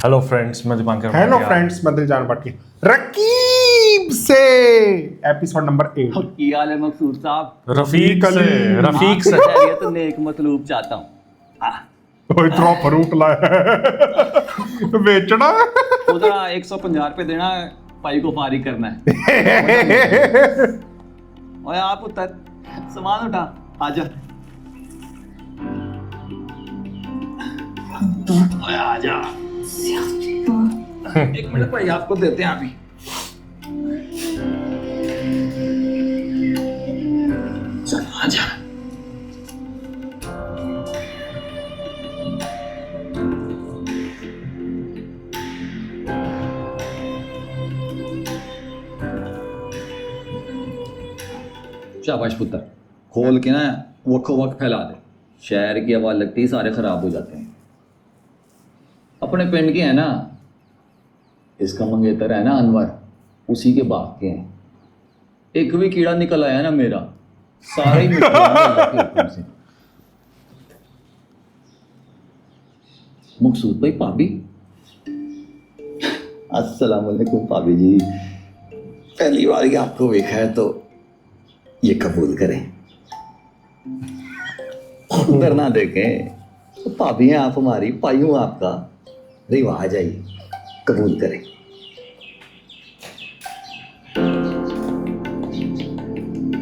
Hello friends, मैं Dipankar hello Bhatia. Friends, मैं दिलजान भाटिया रकीब से एपिसोड नंबर 8। की हाल है मकसूद साहब? रफीक से आपकी खैरियत तो नेक मतलूब चाहता हूँ। ओए इतना फ्रूट लाया बेचना उधर 150 रुपए देना, भाई को फारिग करना है। ओए आप उतर, सामान उठा, आजा। ओए आजा। एक मिनट भाई, आपको देते हैं अभी। चल आजा। शाबाश पुत्र, खोल के ना वक्को वक्त फैला दे। शहर की हवा लगती ही सारे खराब हो जाते हैं। अपने पिंड के हैं ना, इसका मंगेतर है ना अनवर, उसी के बाग के हैं। एक भी कीड़ा निकल आया ना मेरा, सारे ही मिट जाएंगे अल्लाह के हुक्म से। मकसूद भाई, भाभी अस्सलाम वालेकुम। भाभी जी, पहली बार ही आपको देखा है तो ये कबूल करें। उधर ना देखें, तो भाभी हैं आप हमारी, भाई हूं आपका, रिवाज है ये, कबूल करें।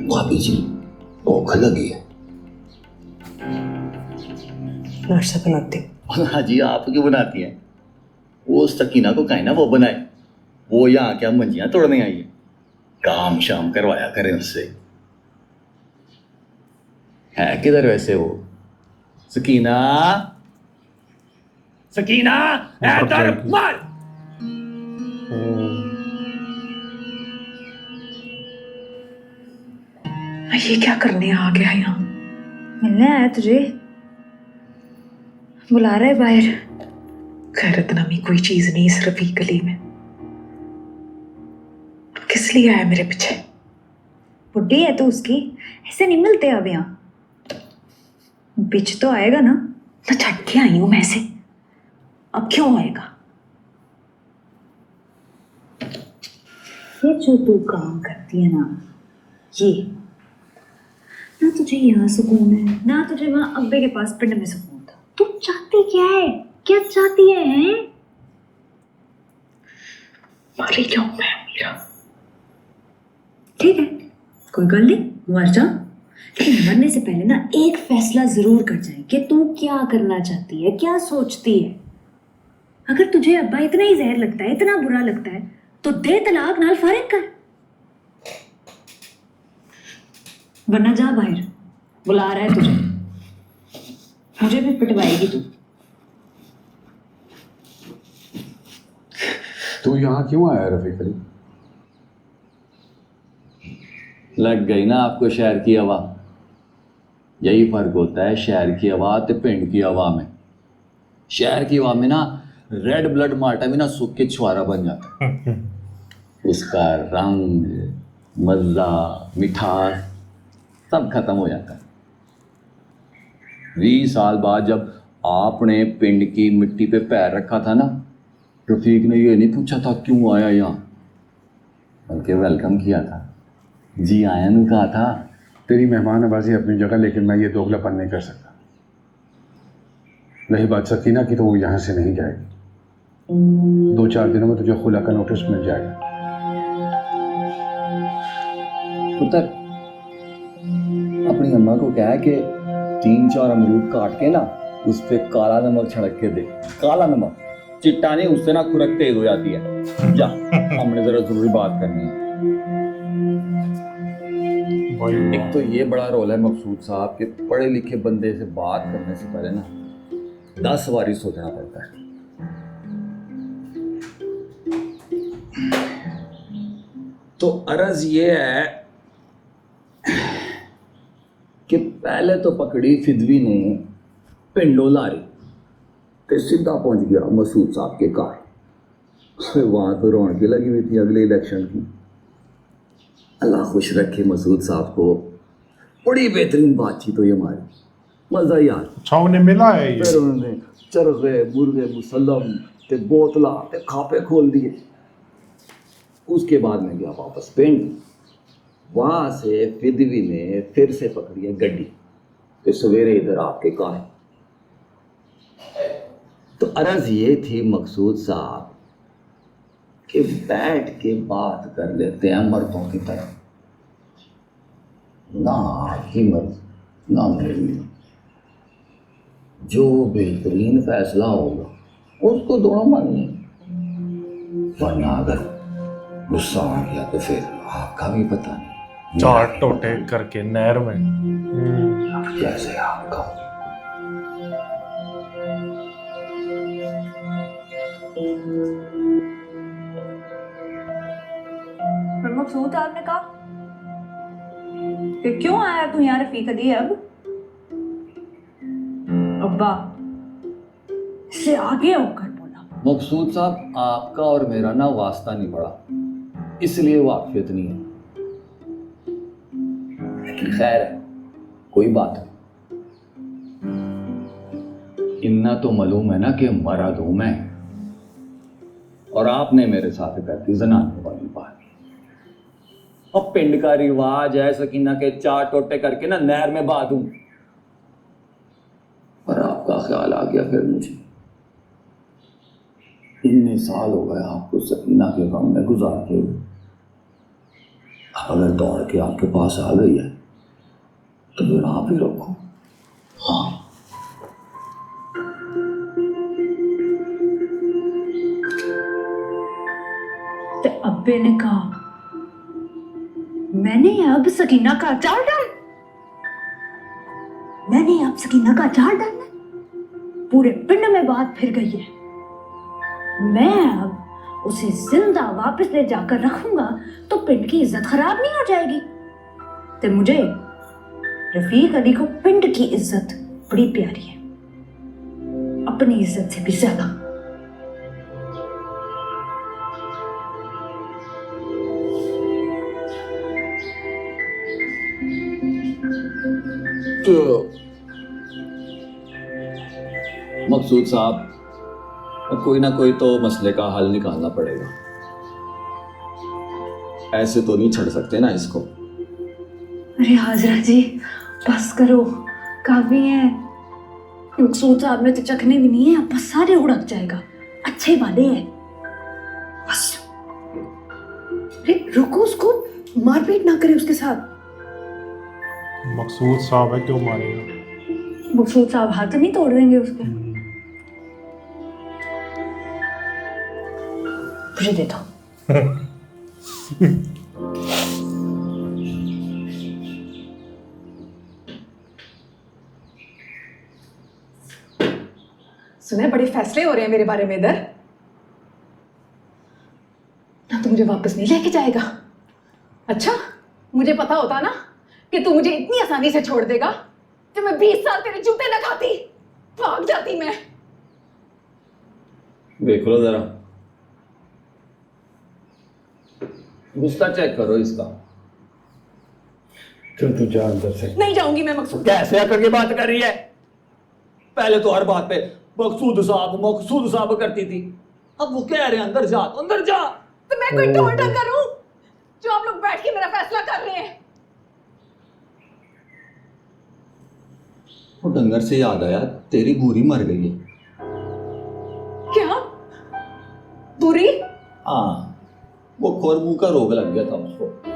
भाभी जी, भूख लगी है। नाश्ता बनाती हूँ। हाँ जी, आप क्यों बनाती हैं? वो सकीना को कहें ना वो बनाए। वो यहाँ क्या मंजियाँ तोड़ने आई है, काम शाम करवाया करें उससे। है किधर वैसे वो? सकीना, सकीना, इधर मार। ये क्या करने आ गया यहाँ? मिलने आया तुझे, बुला रहा है बाहर। गैरत नामी कोई चीज नहीं इस रफीक गली में। किस लिए आया मेरे पीछे? बुढ़ी है तो उसकी, ऐसे नहीं मिलते अब यहाँ। बिच तो आएगा ना। ना छट के आई हूं मैं से, अब क्यों आएगा? ये जो तू काम करती है ना, ये ना तुझे यहाँ सुकून है ना तुझे वहां अब्बे के पास पिंड में सुकून था। तू चाहती क्या है? क्या चाहती है, हैं? मारी जाऊं मैं मीरा? ठीक है, कोई गल नहीं, मर जा। लेकिन मरने से पहले ना एक फैसला जरूर कर जाए कि तू क्या करना चाहती है, क्या सोचती है। अगर तुझे अब्बा इतना ही जहर लगता है, इतना बुरा लगता है, तो दे तलाक, नाल फारिग कर, वरना जा बाहर। बुला रहा है तुझे, मुझे भी पिटवाएगी तू। तू यहाँ क्यों आया रफीक अली? लग गई ना आपको शहर की हवा? यही फर्क होता है शहर की हवा ते पिंड की हवा में। शहर की हवा में ना रेड ब्लड मार्टा भी ना सूख के छुआरा बन जाता है। उसका रंग, मज़ा, मिठास सब खत्म हो जाता है। 20 साल बाद जब आपने पिंड की मिट्टी पे पैर रखा था ना, रफीक ने ये नहीं पूछा था क्यों आया यहाँ, बल्कि वेलकम किया था, जी आया ने कहा था। तेरी मेहमान नवाजी अपनी जगह, लेकिन मैं ये दोगलापन नहीं कर सकता। रही बात सकीना की, तो वो यहाँ से नहीं जाएगी। 2-4 दिनों में तुझे खुला का नोटिस मिल जाएगा। पुत्र, अपनी अम्मा को कहा कि 3-4 अमरूद काट के ना उस पे काला नमक छिड़क के दे। काला नमक, चिट्टा नहीं, उससे ना खुरक तेज हो जाती है। जा, हमने जरा जरूरी बात करनी है। एक तो ये बड़ा रोल है मकसूद साहब के, पढ़े लिखे बंदे से बात करने से पहले ना 10 बारी सोचना पड़ता है। तो अर्ज ये है कि पहले तो पकड़ी फिदवी ने पिंडो लारी ते सीधा पहुंच गया मसूद साहब के घर। वहां तो रौनक लगी हुई थी अगले इलेक्शन की। अल्लाह खुश रखे मसूद साहब को, बड़ी बेहतरीन बातचीत हुई हमारी, मजा ही आ गया। अच्छा उन्हें मिला है ये। फिर उन्होंने चरखे, मुर्गे, मुसल्लम ते बोतला ते खापे खोल दिए। उसके बाद मैं गया वापस पिंड। वहां से फिदवी ने फिर से पकड़ी है गड्डी तो सवेरे इधर आपके कहा है। तो अर्ज ये थी मकसूद साहब कि बैठ के बात कर लेते हैं मर्दों की तरह, ना आपकी मर्जी ना मेरी। जो बेहतरीन फैसला होगा उसको दोनों मानिए, वरना अगर गुस्सा आ गया तो फिर आपका भी पता नहीं। चार टोटे करके नहर में। जैसे आपका। पर मकसूद आपने कहा कि क्यों आया तू यहाँ रफीक अली अब? अब्बा इससे आगे होकर बोला। मकसूद साहब, आपका और मेरा ना वास्ता नहीं पड़ा, इसलिए वाकफियत नहीं है। लेकिन खैर है, कोई बात नहीं। इतना तो मालूम है ना कि मर्द हूं मैं, और आपने मेरे साथ कर दी जनाने वाली बात। अब पिंड का रिवाज है सकीना के चार टोटे करके ना नहर में बहा दूं, पर आपका ख्याल आ गया फिर मुझे। इतने साल हो गए आपको सकीना के गम में गुजारते हुए, अब अगर दौड़ के आपके पास आ गई है तो फिर आप ही रखो। हाँ, तो अब्बे ने कहा मैंने अब सकीना का अचार डाल, मैंने अब सकीना का अचार डालना। पूरे पिंड में बात फिर गई है। मैं अब उसे जिंदा वापस ले जाकर रखूंगा तो पिंड की इज्जत खराब नहीं हो जाएगी। तो मुझे रफीक अली को पिंड की इज्जत बड़ी प्यारी है, अपनी इज्जत से भी ज्यादा। मकसूद साहब, अब कोई ना कोई तो मसले का हल निकालना पड़ेगा। ऐसे तो नहीं छड़ सकते ना इसको। अरे हाजरा जी बस करो, काफी है। मकसूद साहब में तो चखने भी नहीं है, बस सारे उड़क जाएगा। अच्छे वाले हैं बस। अरे रुको, उसको मारपीट ना करे उसके साथ। मकसूद साहब है, क्यों मारेगा? मकसूद साहब हाथ नहीं तोड़ देंगे उसके। मुझे दे दो। सुने बड़े फैसले हो रहे हैं मेरे बारे में इधर। ना तू मुझे वापस नहीं लेके जाएगा। अच्छा, मुझे पता होता ना कि तू मुझे इतनी आसानी से छोड़ देगा तो मैं 20 साल तेरे जूते न खाती, भाग जाती मैं। देख लो जरा, गुस्सा चेक करो इसका। चल तू जा अंदर से। नहीं जाऊंगी मैं मकसूद। कैसे आकर के बात कर रही है? पहले तो हर बात पे मकसूद साहब करती थी, अब वो कह रहे हैं अंदर जा, तो अंदर जा। तो मैं कोई ढोल ढंगर हूं जो आप लोग बैठ के मेरा फैसला कर रहे हैं? वो डंगर से याद आया, तेरी भूरी मर गई है। क्या बुरी? हाँ, वो खोर मुंह का रोग लग गया था उसको।